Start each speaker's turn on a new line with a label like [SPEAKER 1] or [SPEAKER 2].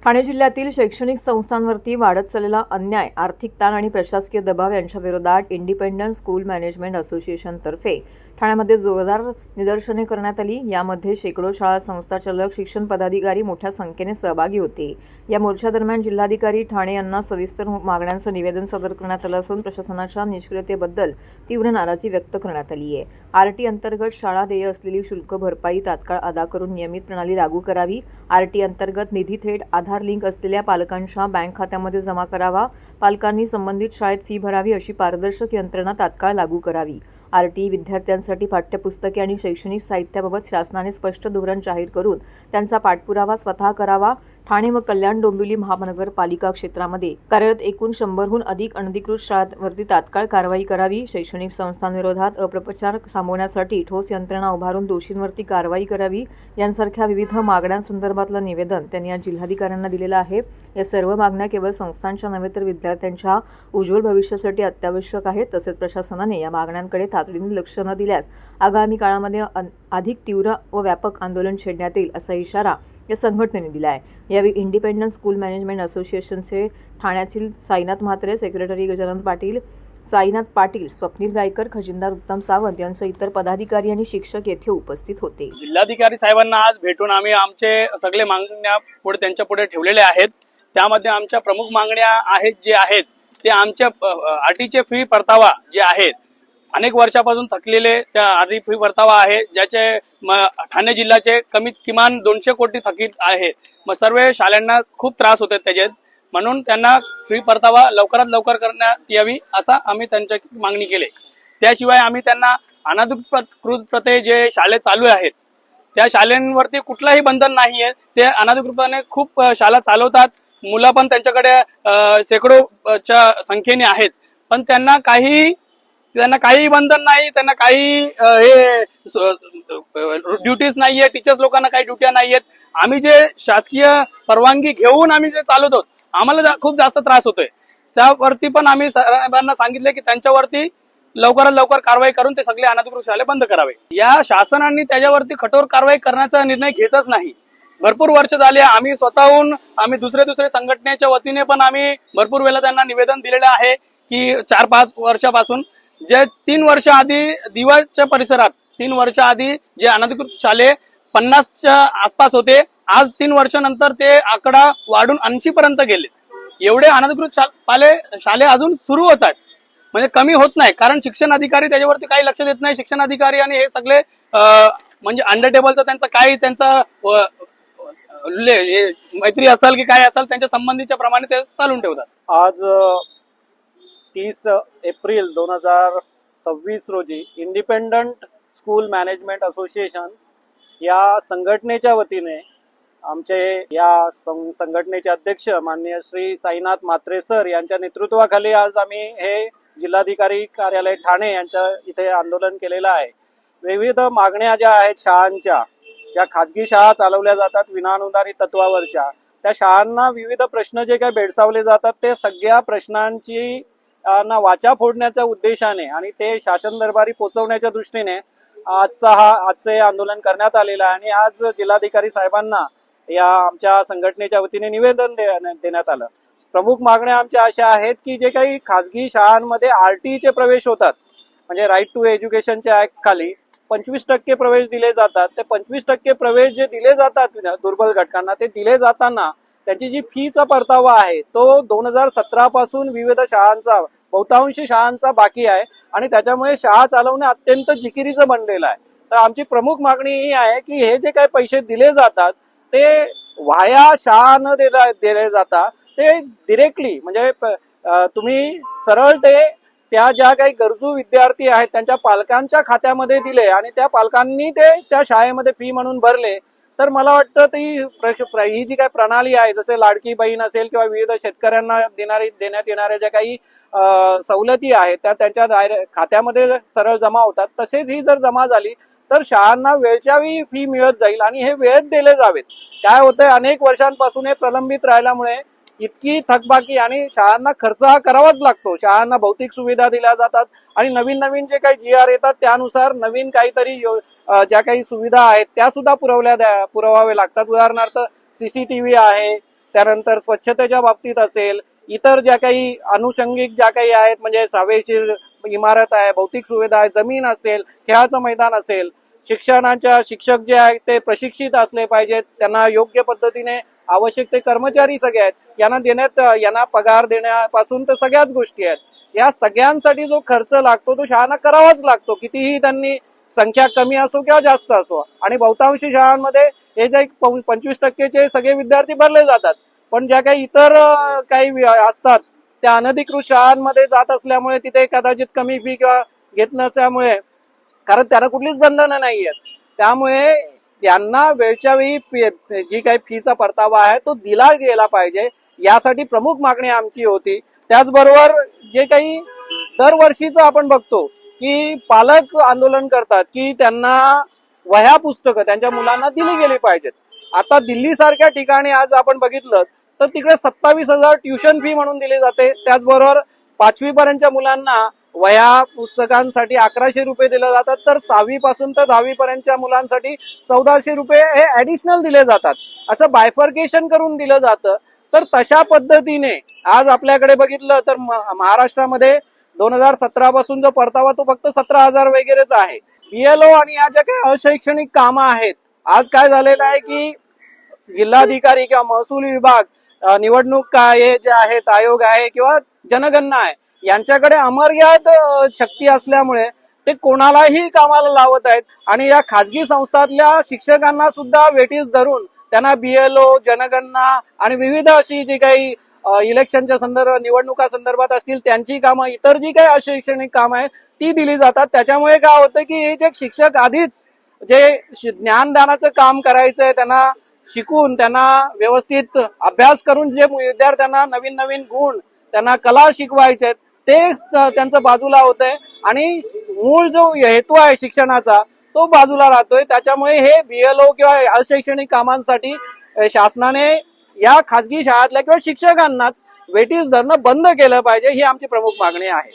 [SPEAKER 1] ठाणे जिल्ह्यातील शैक्षणिक संस्थांवरती वाढत चाललेला अन्याय, आर्थिक ताण आणि प्रशासकीय दबाव यांच्या विरोधात इंडिपेंडंट स्कूल मॅनेजमेंट असोसिएशनतर्फे ठाण्यामध्ये जोरदार निदर्शने करण्यात आली। यामध्ये शेकडो शाळा संस्थाचालक, शिक्षण पदाधिकारी मोठ्या संख्येने सहभागी होते। या मोर्चादरम्यान जिल्हाधिकारी ठाणे यांना सविस्तर मागण्यांचं निवेदन सादर करण्यात आलं असून प्रशासनाच्या निष्क्रियतेबद्दल तीव्र नाराजी व्यक्त करण्यात आली आहे। आरटी अंतर्गत शाळा देय असलेली शुल्क भरपाई तात्काळ अदा करून नियमित प्रणाली लागू करावी। आरटी अंतर्गत निधी थेट आधार लिंक असलेल्या पालकांच्या बँक खात्यामध्ये जमा करावा। पालकांनी संबंधित शाळेत फी भरावी अशी पारदर्शक यंत्रणा तात्काळ लागू करावी। आरटी विद्यार्थ्यांसाठी पाठ्यपुस्तके आणि शैक्षणिक साहित्याबाबत शासनाने स्पष्ट धोरण जाहीर करून त्यांचा पाठपुरावा स्वतः करावा। ठाणे व कल्याण डोंबिवली महानगरपालिका क्षेत्रामध्ये कार्यरत एकूण 100हून अधिक अनधिकृत शाळांवरती तात्काळ कारवाई करावी। शैक्षणिक संस्थांविरोधात अपप्रचार थांबवण्यासाठी ठोस यंत्रणा उभारून दोषींवरती कारवाई करावी। यांसारख्या विविध मागण्यांसंदर्भातलं निवेदन त्यांनी आज जिल्हाधिकाऱ्यांना दिलेलं आहे। या सर्व मागण्या केवळ संस्थांच्या नव्हे तर विद्यार्थ्यांच्या उज्ज्वल भविष्यासाठी अत्यावश्यक आहेत। तसेच प्रशासनाने या मागण्यांकडे तातडीने लक्ष न दिल्यास आगामी काळामध्ये अधिक तीव्र व व्यापक आंदोलन छेडण्यात येईल असा इशारा या संघटनेने दिला आहे। यावेळी इंडिपेंडंट स्कूल मॅनेजमेंट असोसिएशनचे ठाण्यातील साईनाथ म्हात्रे, सेक्रेटरी गजानन पाटील, साईनाथ पाटील, स्वप्नील गायकर, खजिनदार उत्तम सावंत यांसह इतर पदाधिकारी आणि शिक्षक येथे उपस्थित होते।
[SPEAKER 2] जिल्हाधिकारी साहेबांना आज भेटून आम्ही आमचे सगळे मागण्या पुढे त्यांच्या पुढे ठेवलेले आहेत। त्यामध्ये आमच्या प्रमुख मागण्या आहेत जे आहेत ते आमच्या आरटीचे फी परतावा जे आहेत अनेक वर्षापासून थकलेले त्या आरटी फी परतावा आहे, ज्याचे ठाणे जिल्ह्याचे किमान 200 कोटी थकीत आहे। मग सर्व शाळांना खूप त्रास होतात त्याच्यात, म्हणून त्यांना फी परतावा लवकरात लवकर करण्यात यावी असा आम्ही त्यांच्या मागणी केली। त्याशिवाय आम्ही त्यांना अनधिकृतपणे जे शाळे चालू आहेत त्या शाळांवरती कुठलाही बंधन नाहीये। ते अनधिकृतपणे खूप शाळा चालवतात, मुलं पण त्यांच्याकडे शेकडोच्या संख्येने आहेत, पण त्यांना काही बंधन नाही, त्यांना काही हे ड्युटीज नाहीये, टीचर्स लोकांना काही ड्युट्या नाहीयेत। आम्ही जे शासकीय परवानगी घेऊन आम्ही जे चालवतो आम्हाला खूप जास्त त्रास होतोय। त्यावरती पण आम्ही साहेबांना सांगितले की त्यांच्यावरती लवकरात लवकर कारवाई करून ते सगळे अनधिकृत शाळे बंद करावे। या शासनाने त्याच्यावरती कठोर कारवाई करण्याचा निर्णय घेतच नाही। भरपूर वर्ष झाले आम्ही स्वतःहून दुसरे संघटनेच्या वतीने पण आम्ही भरपूर वेळा त्यांना निवेदन दिलेलं आहे की 4-5 वर्षापासून जे 3 वर्ष आधी दिवाळच्या परिसरात 3 वर्ष आधी जे अनधिकृत शाळे 50च्या आसपास होते, आज 3 वर्षानंतर ते आकडा वाढून 80 पर्यंत गेले। एवढे अनधिकृत शाळे अजून सुरू होत आहेत, म्हणजे कमी होत नाही, कारण शिक्षण अधिकारी त्याच्यावरती काही लक्ष देत नाही। शिक्षण अधिकारी आणि हे सगळे म्हणजे अंडर टेबलचं त्यांचा मैत्री असेल की काय असेल त्यांच्या संबंधीच्या प्रमाणे ते चालून ठेवतात।
[SPEAKER 3] आज 30 एप्रिल 2026 रोजी इंडिपेंडंट स्कूल मॅनेजमेंट असोसिएशन या संघटनेच्या वतीने आमचे या संघटनेचे अध्यक्ष माननीय श्री साईनाथ म्हात्रे सर यांच्या नेतृत्वाखाली आज आम्ही हे जिल्हाधिकारी कार्यालय ठाणे यांच्या इथे आंदोलन केलेलं आहे। विविध मागण्या ज्या आहेत शाळांच्या, ज्या खाजगी शाळा चालवल्या जातात विनाअनुदानित तत्वावरच्या, त्या शाळांना विविध प्रश्न जे काही भेडसावले जातात ते सगळ्या प्रश्नांची वाचा फोडण्याच्या उद्देशाने आणि ते शासन दरबारी पोहोचवण्याच्या दृष्टीने आजचे आंदोलन करण्यात आलेलं आहे। आणि आज जिल्हाधिकारी साहेबांना या आमच्या संघटनेच्या वतीने निवेदन देण्यात आलं। प्रमुख मागण्या आमच्या अशा आहेत की जे काही खाजगी शाळांमध्ये आरटीचे प्रवेश होतात, म्हणजे राईट टू एज्युकेशनच्या ऍक्ट खाली 25% प्रवेश दिले जातात, ते 25% प्रवेश जे दिले जातात दुर्बल घटकांना, ते दिले जाताना त्याची जी फीचा परतावा आहे तो 2017 पासून विविध शाळांचा बहुतांश शाळांचा बाकी आहे आणि त्याच्यामुळे शाळा चालवणे अत्यंत जिकिरीचं बनलेलं आहे। तर आमची प्रमुख मागणी ही आहे की हे जे काही पैसे दिले जातात ते व्हाया शाळा न दिले जाता ते डिरेक्टली, म्हणजे तुम्ही सरळ त्या ज्या काही गरजू विद्यार्थी आहेत त्यांच्या पालकांच्या खात्यामध्ये दिले आणि त्या पालकांनी ते त्या शाळेमध्ये फी म्हणून भरले, तर मला वाटतं ही जी काही प्रणाली आहे, जसे लाडकी बहीण असेल किंवा विविध शेतकऱ्यांना देण्यात येणाऱ्या ज्या काही सवलती आहेत त्या त्यांच्या खात्यामध्ये सरळ जमा होतात, तसेच ही जर जमा झाली तर शाळांना वेळच्या वेळी फी मिळत जाईल आणि हे वेळेत दिले जावेत। काय होतंय, अनेक वर्षांपासून हे प्रलंबित राहिल्यामुळे इतकी थकबाकी आणि शाळांना खर्च हा करावाच लागतो। शाळांना भौतिक सुविधा दिल्या जातात आणि नवीन जे काही GR येतात त्यानुसार नवीन काहीतरी ज्या काही सुविधा आहेत त्या सुद्धा पुरवावे लागतात। उदाहरणार्थ CCTV आहे, त्यानंतर स्वच्छतेच्या बाबतीत असेल, इतर ज्या काही अनुषंगिक ज्या काही आहेत म्हणजे हवेशीर इमारत आहे, भौतिक सुविधा आहे, जमीन असेल, खेळाचं मैदान असेल, शिक्षणाच्या शिक्षक जे आहेत ते प्रशिक्षित असले पाहिजेत, त्यांना योग्य पद्धतीने आवश्यक ते कर्मचारी सगळे आहेत यांना पगार देण्यापासून तर सगळ्याच गोष्टी आहेत. या सगळ्यांसाठी जो खर्च लागतो तो शाळांना करावाच लागतो, कितीही त्यांनी संख्या कमी असो किंवा जास्त असो. आणि बहुतांशी शाळांमध्ये हे जे 25% सगळे विद्यार्थी भरले जातात, पण ज्या काही इतर काही असतात त्या अनधिकृत शाळांमध्ये जात असल्यामुळे तिथे कदाचित कमी फी किंवा घेत नसल्यामुळे, कारण त्यांना कुठलीच बंधनं नाही आहेत, त्यामुळे त्यांना वेळच्या वेळी जी काही फीचा परतावा आहे तो दिला गेला पाहिजे, यासाठी प्रमुख मागणी आमची होती. त्याचबरोबर जे काही दरवर्षीच आपण बघतो की पालक आंदोलन करतात की त्यांना वह्या पुस्तकं त्यांच्या मुलांना दिली गेली पाहिजेत. आता दिल्ली सारख्या ठिकाणी आज आपण बघितलं तर तिकडे 27,000 ट्युशन फी म्हणून दिली जाते. त्याचबरोबर 5वी पर्यंतच्या मुलांना वह्या पुस्तकांसाठी 1100 रुपये दिले जातात, तर 6वी पासून तर 10वी पर्यंतच्या मुलांसाठी 1400 रुपये हे ऍडिशनल दिले जातात. असं बायफर्केशन करून दिलं जातं. तर तशा पद्धतीने आज आपल्याकडे बघितलं तर महाराष्ट्रामध्ये 2017 पासून जो परतावा तो फक्त 17,000 वगैरेच आहे. BLO आणि या ज्या काही अशैक्षणिक कामं आहेत, आज काय झालेलं आहे की जिल्हाधिकारी किंवा महसूल विभाग, निवडणूक काय जे आहेत आयोग आहे किंवा जनगणना आहे, यांच्याकडे अमर्याद शक्ती असल्यामुळे ते कोणालाही कामाला लावत आहेत. आणि या खाजगी संस्थातल्या शिक्षकांना सुद्धा वेटीस धरून त्यांना BLO, जनगणना आणि विविध अशी जी काही इलेक्शनच्या निवडणुका संदर्भात असतील त्यांची कामं, इतर जी काही अशैक्षणिक कामं आहेत ती दिली जातात. त्याच्यामुळे काय होतं की हे जे शिक्षक आधीच जे ज्ञानदानाचं काम करायचंय, त्यांना शिकून त्यांना व्यवस्थित अभ्यास करून जे विद्यार्थ्यांना नवीन नवीन गुण त्यांना कला शिकवायचे ते त्यांचं बाजूला होतंय आणि मूळ जो हेतू आहे शिक्षणाचा तो बाजूला राहतोय. त्याच्यामुळे हे BLO किंवा अशैक्षणिक कामांसाठी शासनाने या खाजगी शाळातल्या किंवा शिक्षकांनाच वेटीस धरणं बंद केलं पाहिजे, ही आमची प्रमुख मागणी आहे.